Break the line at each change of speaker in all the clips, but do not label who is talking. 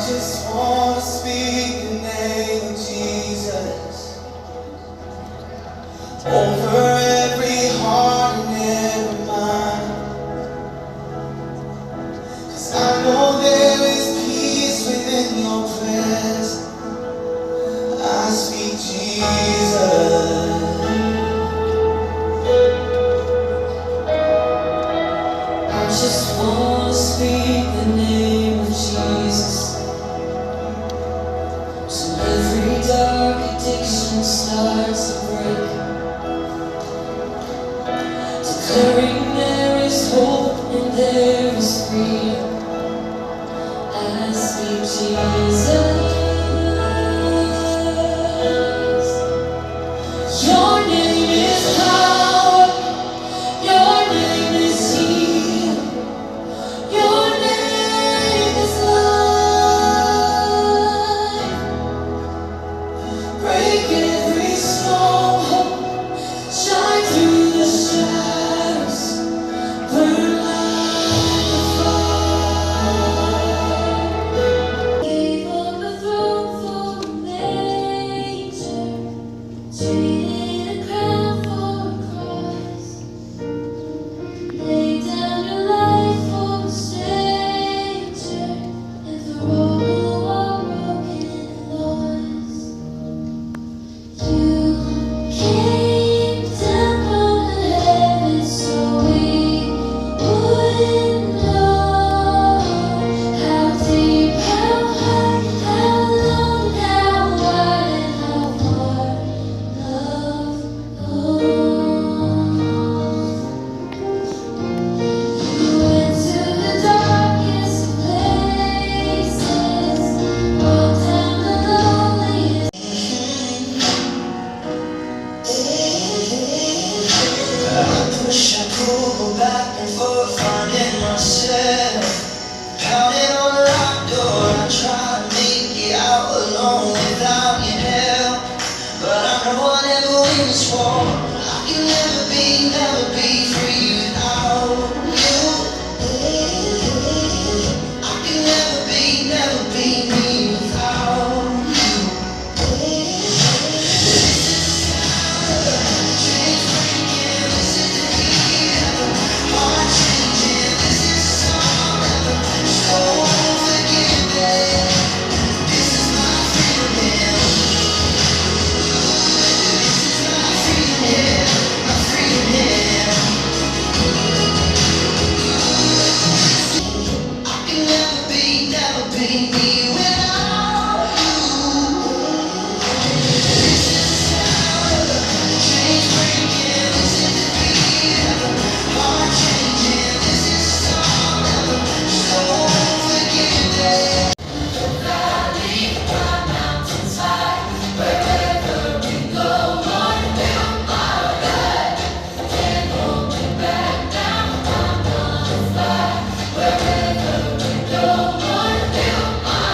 just want to speak the name of Jesus over every heart and every mind. 'Cause I know there is peace within your presence. I speak Jesus. I just want to speak the name of Jesus. So every dark addiction starts to break, declaring there is hope and there is freedom. I speak Jesus. Your name is power, your name is healing, your name is life. Break every stronghold, shine through the shadows, burn like a fire. Gave up a throne for a manger, traded a crown for a cross. Lay down your life for a stranger, and for all who are broken and lost. You came down from heaven so we wouldn't know how deep, how high, how long, how wide, and how far love goes. You went to the darkest places, walked down the loneliest. I push, I pull, go back and forth, finding myself pounding on the locked door. I try to make it out alone without your help, but I know I never win this war. I can never be free without you. I can never be me without you. Change breaking, this is the beat of a heart changing. This is song of a soul forgiven. This is my freedom. This is my freedom, my freedom. I can never be me without you. This is the sound of a change breaking. This is the beat of a heart changing. This is song of a soul forgiven. Valley, my mountains high, wherever we go, Lord, fill my life. Can't hold me back now, I'm gonna fly. Wherever we go, Lord, fill my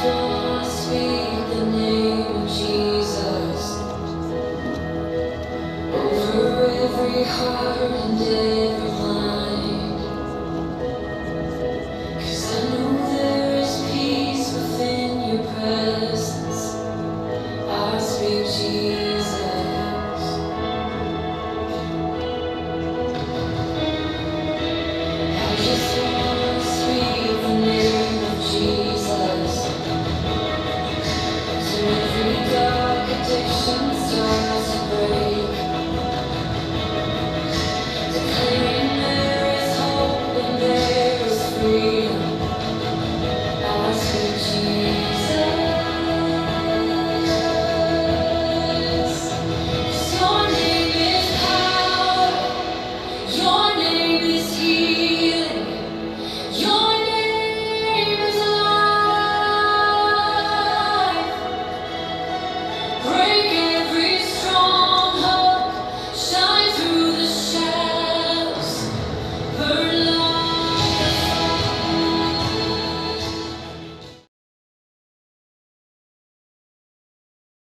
wanna speak the name of Jesus over every heart and every mind. 'Cause I know there is peace within your presence. I speak Jesus. I just wanna speak the name of Jesus. So every dark addiction starts to break. Declaring there is hope and there is freedom. I speak Jesus. 'Cause your name is power. Your name is healing.